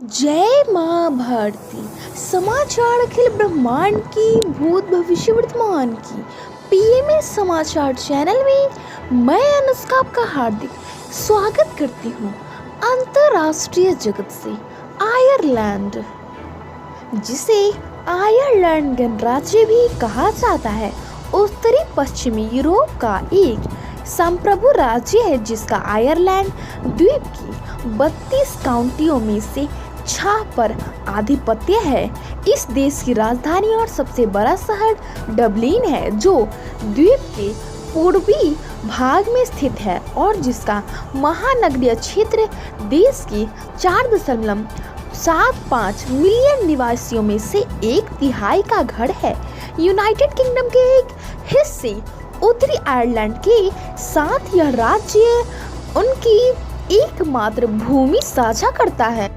जय माँ भारती। समाचार अखिल ब्रह्मांड की, भूत भविष्य वर्तमान की पीएमए समाचार चैनल में मैं अनुष्का आपका हार्दिक स्वागत करती हूँ। अंतर्राष्ट्रीय जगत से आयरलैंड, जिसे आयरलैंड गणराज्य भी कहा जाता है, उत्तरी पश्चिमी यूरोप का एक संप्रभु राज्य है जिसका आयरलैंड द्वीप की 32 काउंटियों में से 6 पर आधिपत्य है। इस देश की राजधानी और सबसे बड़ा शहर डबलिन है, जो द्वीप के पूर्वी भाग में स्थित है और जिसका महानगरीय क्षेत्र देश की 4.75 मिलियन निवासियों में से 1/3 का घर है। यूनाइटेड किंगडम के एक हिस्से उत्तरी आयरलैंड के साथ यह राज्य उनकी एकमात्र भूमि साझा करता है।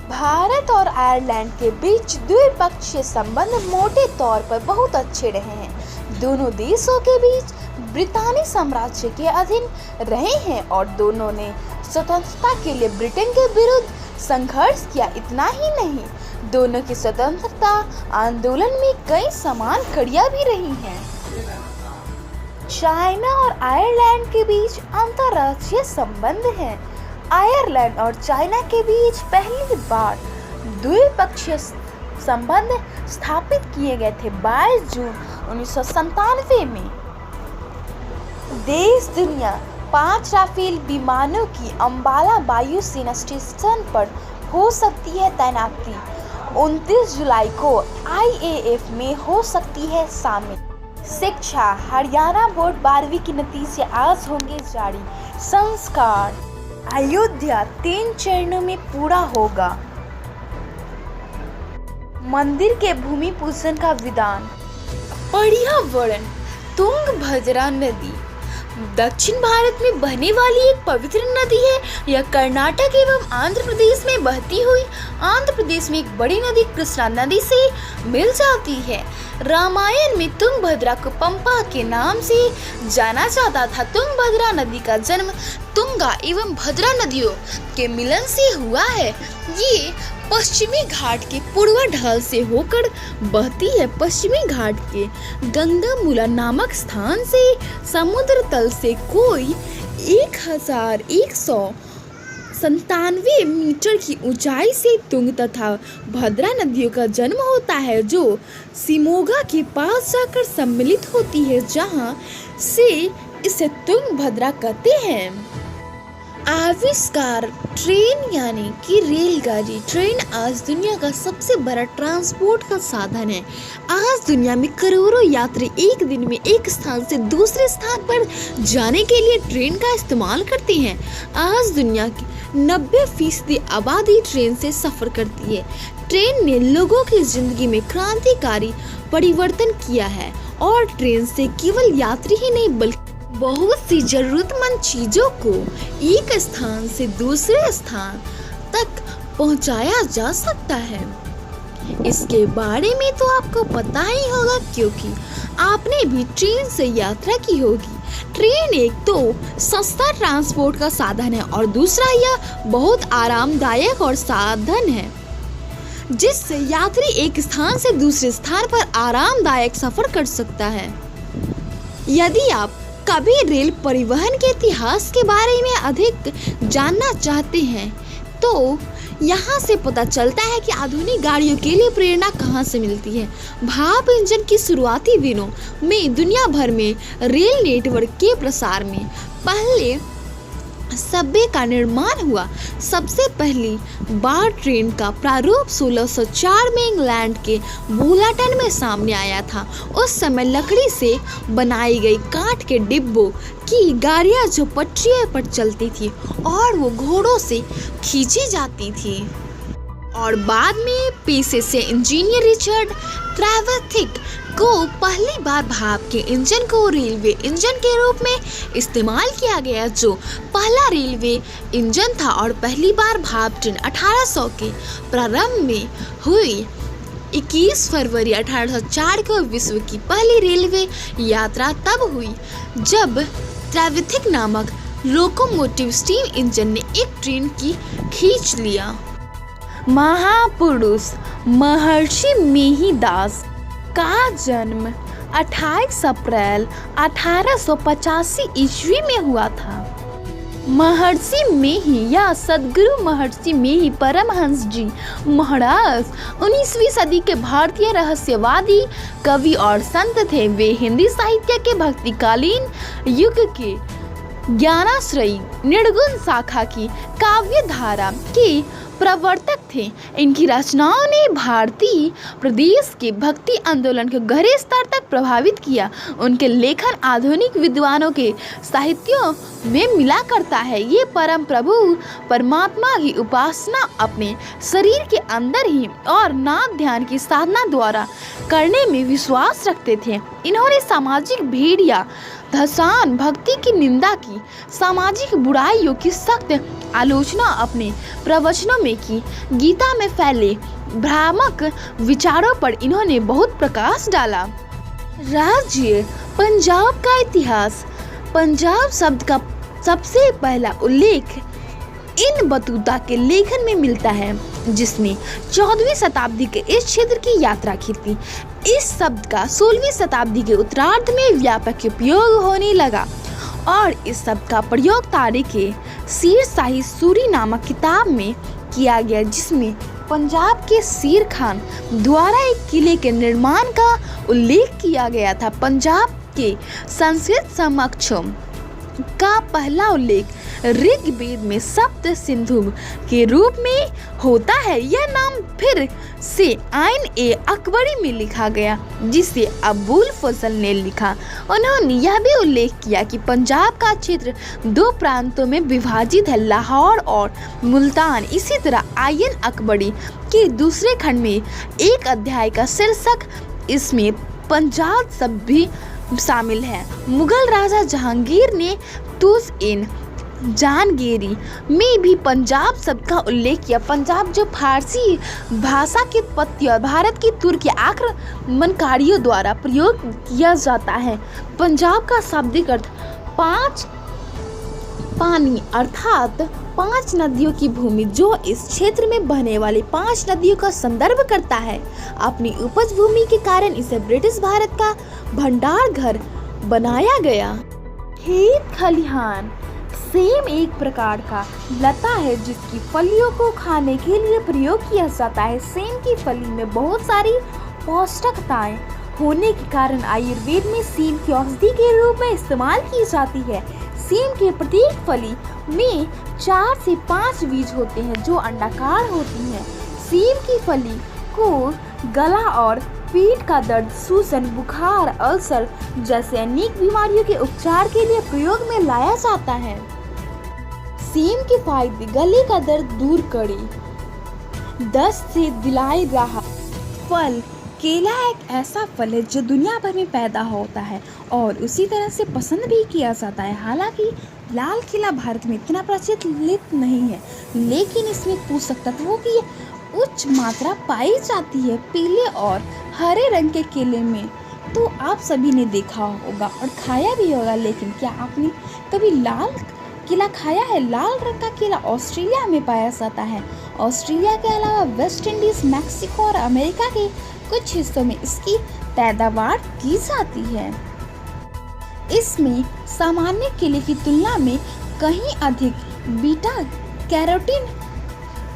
भारत और आयरलैंड के बीच द्विपक्षीय संबंध मोटे तौर पर बहुत अच्छे रहे हैं। दोनों देशों के बीच ब्रितानी साम्राज्य के अधीन रहे हैं और दोनों ने स्वतंत्रता के लिए ब्रिटेन के विरुद्ध संघर्ष किया। इतना ही नहीं, दोनों की स्वतंत्रता आंदोलन में कई समान कड़ियां भी रही हैं। चाइना और आयरलैंड के बीच अंतर्राष्ट्रीय संबंध हैं। आयरलैंड और चाइना के बीच पहली बार द्विपक्षीय संबंध स्थापित किए गए थे 22 जून 1997 में। देश दुनिया 5 राफेल विमानों की अंबाला वायु सेना स्टेशन पर हो सकती है तैनाती। 29 जुलाई को IAF में हो सकती है शामिल। शिक्षा, हरियाणा बोर्ड 12वीं के नतीजे आज होंगे जारी। संस्कार, अयोध्या 3 चरणों में पूरा होगा। मंदिर के भूमि पूजन का विधान। पर्यावरण, तुंगभद्रा नदी दक्षिण भारत में बहने वाली एक पवित्र नदी है। यह कर्नाटक एवं आंध्र प्रदेश में बहती हुई आंध्र प्रदेश में एक बड़ी नदी कृष्णा नदी से मिल जाती है। रामायण में तुंगभद्रा को पंपा के नाम से जाना जाता था। तुंगभद्रा नदी का जन्म तुंगा एवं भद्रा नदियों के मिलन से हुआ है। ये पश्चिमी घाट के पूर्व ढाल से होकर बहती है। पश्चिमी घाट के गंगामूला नामक स्थान से समुद्र तल से कोई 1197 मीटर की ऊंचाई से तुंग तथा भद्रा नदियों का जन्म होता है, जो शिमोगा के पास जाकर सम्मिलित होती है, जहां से इसे तुंगभद्रा कहते हैं। आविष्कार, ट्रेन यानी कि रेलगाड़ी। ट्रेन आज दुनिया का सबसे बड़ा ट्रांसपोर्ट का साधन है। आज दुनिया में करोड़ों यात्री एक दिन में एक स्थान से दूसरे स्थान पर जाने के लिए ट्रेन का इस्तेमाल करते हैं। आज दुनिया की 90% आबादी ट्रेन से सफर करती है। ट्रेन ने लोगों की जिंदगी में क्रांतिकारी परिवर्तन किया है और ट्रेन से केवल यात्री ही नहीं बल्कि बहुत सी जरूरतमंद चीजों को एक स्थान से दूसरे स्थान तक पहुंचाया जा सकता है। इसके बारे में तो आपको पता ही होगा, क्योंकि आपने भी ट्रेन से यात्रा की होगी। ट्रेन एक तो सस्ता ट्रांसपोर्ट का साधन है और दूसरा यह बहुत आरामदायक और साधन है जिससे यात्री एक स्थान से दूसरे स्थान पर आरामदायक सफर कर सकता है। यदि आप कभी रेल परिवहन के इतिहास के बारे में अधिक जानना चाहते हैं तो यहाँ से पता चलता है कि आधुनिक गाड़ियों के लिए प्रेरणा कहाँ से मिलती है। भाप इंजन की शुरुआती दिनों में दुनिया भर में रेल नेटवर्क के प्रसार में पहले सब्वे का निर्माण हुआ। सबसे पहली बार ट्रेन का प्रारूप 1604 में इंग्लैंड के वुलाटन में सामने आया था। उस समय लकड़ी से बनाई गई काठ के डिब्बों की गाड़ियां जो पटरियों पर चलती थी और वो घोड़ों से खींची जाती थी। और बाद में पेशे से इंजीनियर रिचर्ड ट्रेवेथिक को पहली बार भाप के इंजन को रेलवे इंजन के रूप में इस्तेमाल किया गया, जो पहला रेलवे इंजन था। और पहली बार भाप ट्रेन 1800 के प्रारंभ में हुई। 21 फरवरी 1804 को विश्व की पहली रेलवे यात्रा तब हुई जब ट्रेवेथिक नामक लोकोमोटिव स्टीम इंजन ने एक ट्रेन की खींच लिया। महापुरुष महर्षि मेहिदास का जन्म 28 अप्रैल 1885 ईस्वी में हुआ था। महर्षि मेहि या सद्गुरु महर्षि मेहि परमहंस जी महाराज 19वीं सदी के भारतीय रहस्यवादी कवि और संत थे। वे हिंदी साहित्य के भक्तिकालीन युग के ज्ञानाश्रयी निर्गुण शाखा की काव्य धारा के प्रवर्तक थे। इनकी रचनाओं ने भारतीय प्रदेश के भक्ति आंदोलन को गहरे स्तर तक प्रभावित किया। उनके लेखन आधुनिक विद्वानों के साहित्यों में मिला करता है। ये परम प्रभु परमात्मा की उपासना अपने शरीर के अंदर ही और नाद ध्यान की साधना द्वारा करने में विश्वास रखते थे। इन्होंने सामाजिक भेड़ या धसान भक्ति की निंदा की, सामाजिक बुराइयों की सख्त आलोचना अपने प्रवचनों में की। गीता में फैले भ्रामक विचारों पर इन्होंने बहुत प्रकाश डाला। राज्य पंजाब का इतिहास। पंजाब शब्द का सबसे पहला उल्लेख इन बतूता के लेखन में मिलता है, जिसने 14वीं शताब्दी के इस क्षेत्र की यात्रा की थी। इस शब्द का 16वीं शताब्दी के उत्तरार्ध में व्यापक उपयोग होने लगा और इस शब्द का प्रयोग तारीख के शेर शाही सूरी नामक किताब में किया गया, जिसमें पंजाब के शेर खान द्वारा एक किले के निर्माण का उल्लेख किया गया था। पंजाब के संस्कृत समक्षम का पहला उल्लेख ऋग्वेद में सप्त सिंधु के रूप में होता है। यह नाम फिर से आइन ए अकबरी में लिखा गया, जिसे अबुल फजल ने लिखा। उन्होंने यह भी उल्लेख किया कि पंजाब का क्षेत्र 2 प्रांतों में विभाजित है, लाहौर और मुल्तान। इसी तरह आइन अकबरी के दूसरे खंड में एक अध्याय का शीर्षक इसमें पंजाब शब्द भी शामिल है। मुगल राजा जहांगीर ने तुस इन जानगेरी में भी पंजाब शब्द का उल्लेख किया। पंजाब जो फारसी भाषा की उत्पत्ति और भारत की तुर्की आक्रमणकारियों द्वारा प्रयोग किया जाता है। पंजाब का शाब्दिक अर्थ 5 पानी अर्थात 5 नदियों की भूमि, जो इस क्षेत्र में बहने वाली 5 नदियों का संदर्भ करता है। अपनी उपज भूमि के कारण इसे ब्रिटिश भारत का भंडार घर बनाया गया। खेत खलिहान। सेम एक प्रकार का लता है जिसकी फलियों को खाने के लिए प्रयोग किया जाता है। सेम की फली में बहुत सारी पौष्टिकताएं होने के कारण आयुर्वेद में सेम की औषधि के रूप में इस्तेमाल की जाती है। सेम के प्रत्येक फली में 4 से 5 बीज होते हैं जो अंडाकार होती हैं। सेम की फली को गला और पेट का दर्द, सूजन, बुखार, अल्सर जैसे अनेक बीमारियों के उपचार के लिए प्रयोग में लाया जाता है। सेम के फायदे: गले का दर्द दूर करे, दस्त से दिलाए राहत। फल: केला एक ऐसा फल है जो दुनिया भर में पैदा होता है और उसी तरह से पसंद भी किया जाता है। हालांकि लाल केला भारत में इतना प्रचलित नहीं है, लेकिन इसमें पोषक तत्वों की उच्च मात्रा पाई जाती है। पीले और हरे रंग के केले में तो आप सभी ने देखा होगा और खाया भी होगा, लेकिन क्या आपने कभी लाल केला खाया है? लाल रंग का केला ऑस्ट्रेलिया में पाया जाता है। ऑस्ट्रेलिया के अलावा वेस्ट इंडीज, मैक्सिको और अमेरिका के कुछ हिस्सों में इसकी पैदावार की जाती है। इसमें सामान्य केले की तुलना में कहीं अधिक बीटा कैरोटीन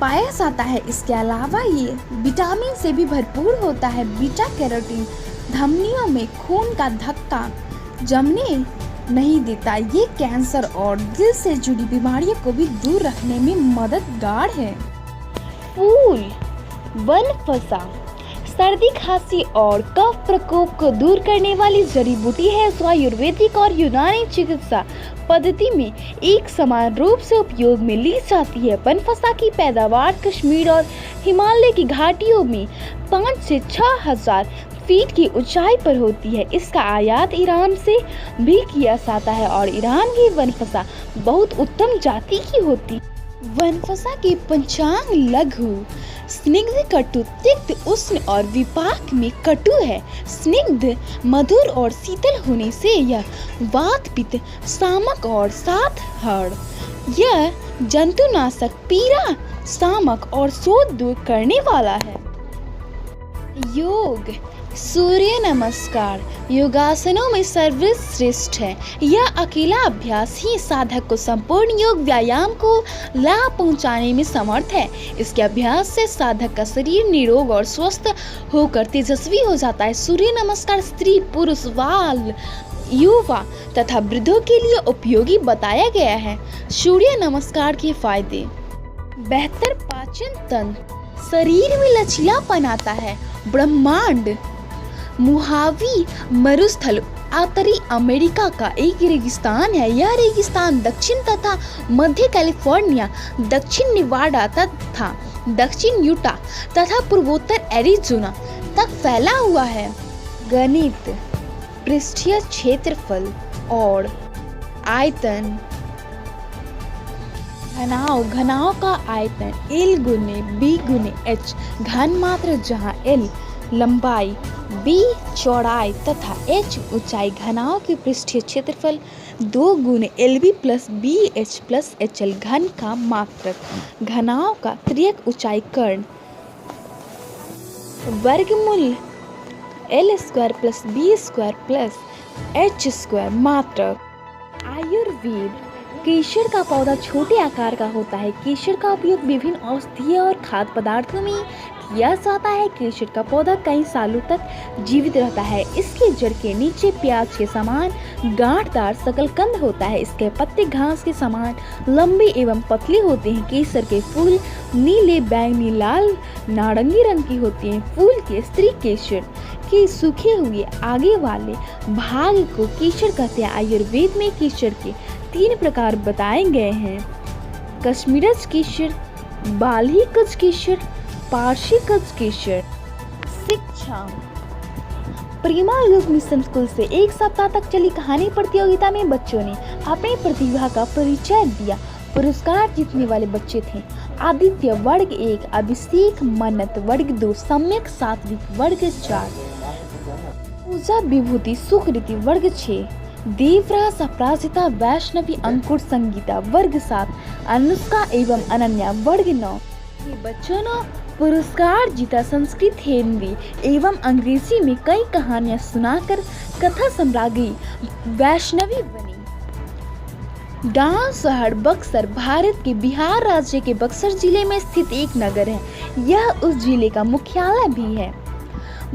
पाया जाता है। इसके अलावा ये विटामिन से भी भरपूर होता है। बीटा कैरोटीन धमनियों में खून का धक्का जमने नहीं देता। ये कैंसर और दिल से जुड़ी बीमारियों को भी दूर रखने में मददगार है। फूल: वनफसा सर्दी, खांसी और कफ प्रकोप को दूर करने वाली जड़ी बूटी है जो आयुर्वेदिक और यूनानी चिकित्सा पद्धति में एक समान रूप से उपयोग में ली जाती है। वनफसा की पैदावार कश्मीर और हिमालय की घाटियों में 5 से 6 हजार फीट की ऊंचाई पर होती है। इसका आयात ईरान से भी किया जाता है और ईरान की वनफसा बहुत उत्तम जाति की होती है। वनफसा के पंचांग लघु, स्निग्ध, कटु, तिक्त, उष्ण और विपाक में कटु है। स्निग्ध, मधुर और शीतल होने से यह वात, पित्त, शामक और सात हड़। यह जंतुनाशक, पीड़ा सामक और शोध दूर करने वाला है। योग, सूर्य नमस्कार योगासनों में सर्वश्रेष्ठ है। यह अकेला अभ्यास ही साधक को संपूर्ण योग व्यायाम को लाभ पहुंचाने में समर्थ है। इसके अभ्यास से साधक का शरीर निरोग और स्वस्थ होकर तेजस्वी हो जाता है। सूर्य नमस्कार स्त्री, पुरुष, बाल, युवा तथा वृद्धों के लिए उपयोगी बताया गया है। सूर्य नमस्कार के फायदे: बेहतर पाचन तंत्र, शरीर में लचीलापन आता है। ब्रह्मांड, मोहावी मरुस्थल उत्तरी अमेरिका का एक रेगिस्तान है। यह रेगिस्तान दक्षिण तथा मध्य कैलिफोर्निया, दक्षिण नेवाडा तथा दक्षिण यूटा तथा पूर्वोत्तर एरिज़ोना तक फैला हुआ है। गणित, पृष्ठीय क्षेत्रफल और आयतन। घनाव का आयतन L गुने B गुने H घन मात्रा, जहाँ L लंबाई, B चौड़ाई तथा H ऊंचाई। घनाव की पृष्ठीय क्षेत्रफल 2 गुने LB plus BH plus HL घन का मात्रक। घनाव का त्रियक ऊंचाई कर्ण। वर्गमूल L square plus B square plus H square मात्रक। आयुर्वेद, केसर का पौधा छोटे आकार का होता है। केसर का उपयोग विभिन्न औषधीय और खाद्य पदार्थों में किया जाता है। केसर का पौधा कई सालों तक जीवित रहता है। इसके जड़ के नीचे प्याज के समान गांठदार शकलकंद होता है। इसके पत्ते घास के समान लंबे एवं पतले होते हैं। केसर के फूल नीले, बैंगनी, लाल, नारंगी रंग की होती हैं। फूल के स्त्री केसर के सूखे हुए आगे वाले भाग को केसर कहते हैं। आयुर्वेद में केसर के 3 प्रकार बताए गए हैं: कश्मीरज केसर, बालीकज केसर, पारसीकज केसर। शिक्षा, प्रेमा योग मिशन स्कूल से 1 सप्ताह तक चली कहानी प्रतियोगिता में बच्चों ने अपनी प्रतिभा का परिचय दिया। पुरस्कार जीतने वाले बच्चे थे: आदित्य वर्ग 1, अभिषेक मन्नत वर्ग 2, सम्यक सात्विक वर्ग 4, पूजा विभूति सुकृति वर्ग 6, देवराज अपराजिता वैष्णवी अंकुर संगीता वर्ग 7, अनुष्का एवं अनन्या वर्ग 9। ये बच्चों ने पुरस्कार जीता। संस्कृत, हिंदी एवं अंग्रेजी में कई कहानियां सुनाकर कथा सम्राज्ञी वैष्णवी बनी। गांव शहर बक्सर भारत के बिहार राज्य के बक्सर जिले में स्थित एक नगर है। यह उस जिले का मुख्यालय भी है।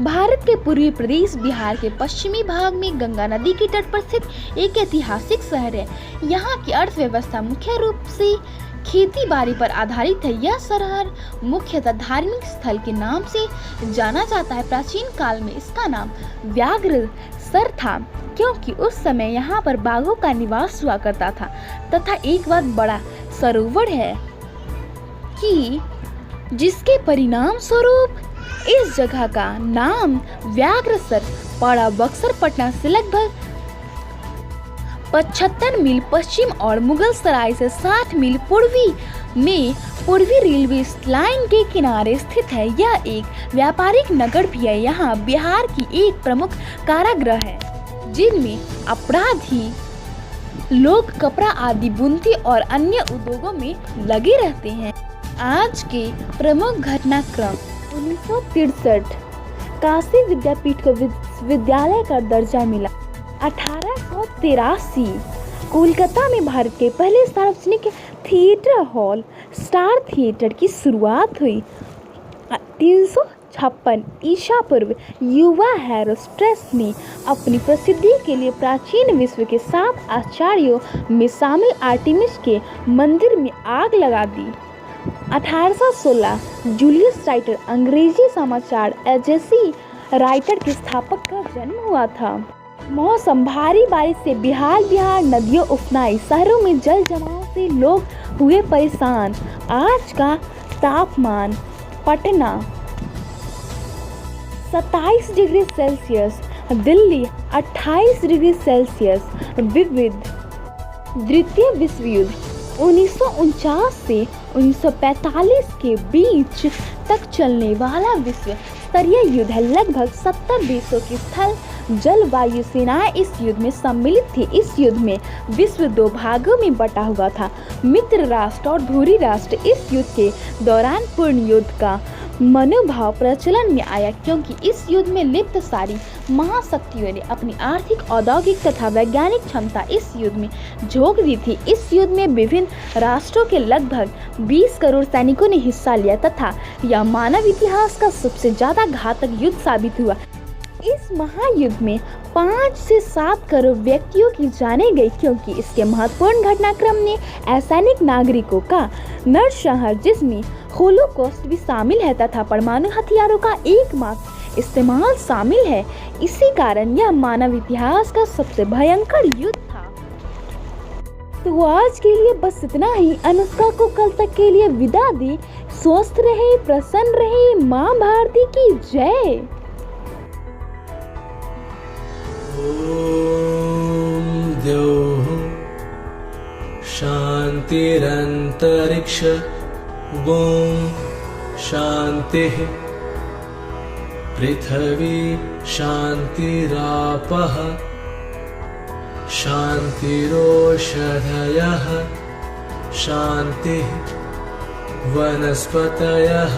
भारत के पूर्वी प्रदेश बिहार के पश्चिमी भाग में गंगा नदी के तट पर स्थित एक ऐतिहासिक शहर है। यहाँ की अर्थव्यवस्था मुख्य रूप से खेती बाड़ी पर आधारित है। यह शहर मुख्यतः धार्मिक स्थल के नाम से जाना जाता है। प्राचीन काल में इसका नाम व्याघ्रसर था, क्योंकि उस समय यहाँ पर बाघों का निवास हुआ करता था। तथा एक बात बड़ा सरोवर है कि जिसके परिणाम स्वरूप इस जगह का नाम व्याघ्रसर पड़ा। बक्सर पटना से लगभग 75 मील पश्चिम और मुगल सराय से 60 मील पूर्वी में पूर्वी रेलवे लाइन के किनारे स्थित है। यह एक व्यापारिक नगर भी है। यहाँ बिहार की एक प्रमुख कारागृह है, जिनमें अपराधी लोग कपड़ा आदि बुनती और अन्य उद्योगों में लगे रहते हैं। आज के प्रमुख घटनाक्रम: 1963 काशी विद्यापीठ को विश्वविद्यालय का दर्जा मिला। 1883 कोलकाता में भारत के पहले सार्वजनिक थिएटर हॉल स्टार थिएटर की शुरुआत हुई। 356 ईसा पूर्व युवा हेरोस्ट्रेटस ने अपनी प्रसिद्धि के लिए प्राचीन विश्व के 7 आचार्यों में शामिल आर्टेमिस के मंदिर में आग लगा दी। 1816 जूलियस राइटर अंग्रेजी समाचार एजेंसी राइटर के स्थापक का जन्म हुआ था। मौसम: भारी बारिश से बिहार नदियों उफनाई। शहरों में जल जमाव से लोग हुए परेशान। आज का तापमान: Patna 27 degree Celsius, Delhi 28 degree Celsius. विविध: द्वितीय विश्व युद्ध 1949 से 1945 के बीच तक चलने वाला विश्व स्तरीय युद्ध है। लगभग 70 देशों की स्थल, जल, वायु सेनाएं इस युद्ध में सम्मिलित थी। इस युद्ध में विश्व 2 भागों में बटा हुआ था। मित्र राष्ट्र और धुरी राष्ट्र। इस युद्ध के दौरान पूर्ण युद्ध का मनोभाव प्रचलन में आया, क्योंकि इस युद्ध में लिप्त सारी महाशक्तियों ने अपनी आर्थिक, औद्योगिक तथा वैज्ञानिक क्षमता इस युद्ध में झोंक दी थी। इस युद्ध में विभिन्न राष्ट्रों के लगभग 20 करोड़ सैनिकों ने हिस्सा लिया तथा यह मानव इतिहास का सबसे ज्यादा घातक युद्ध साबित हुआ। इस महायुद्ध में 5 से 7 करोड़ व्यक्तियों की जानें गई, क्योंकि इसके महत्वपूर्ण घटनाक्रम ने असैनिक नागरिकों का नरसंहार, जिसमें होलोकॉस्ट भी शामिल है, तथा परमाणु हथियारों का एकमात्र इस्तेमाल शामिल है। इसी कारण यह मानव इतिहास का सबसे भयंकर युद्ध था। तो आज के लिए बस इतना ही। अनुष्का को कल तक के लिए विदा दी। स्वस्थ रहे, प्रसन्न रहे। माँ भारती की जय। ॐ द्यौः शान्तिरन्तरिक्ष ॐ शान्तिः पृथिवी शान्तिरापः शान्तिरोषधयः शान्तिः वनस्पतयः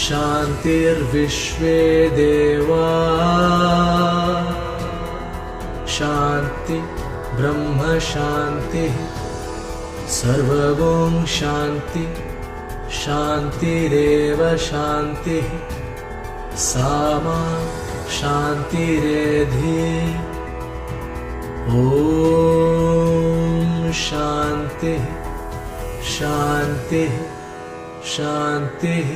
शान्तिर्विश्वे देवा शान्ति ब्रह्म शान्तिः सर्वगुण शान्ति शान्तिरेव शान्तिः सामा शान्तिरेधि ॐ शान्तिः शान्तिः शान्तिः।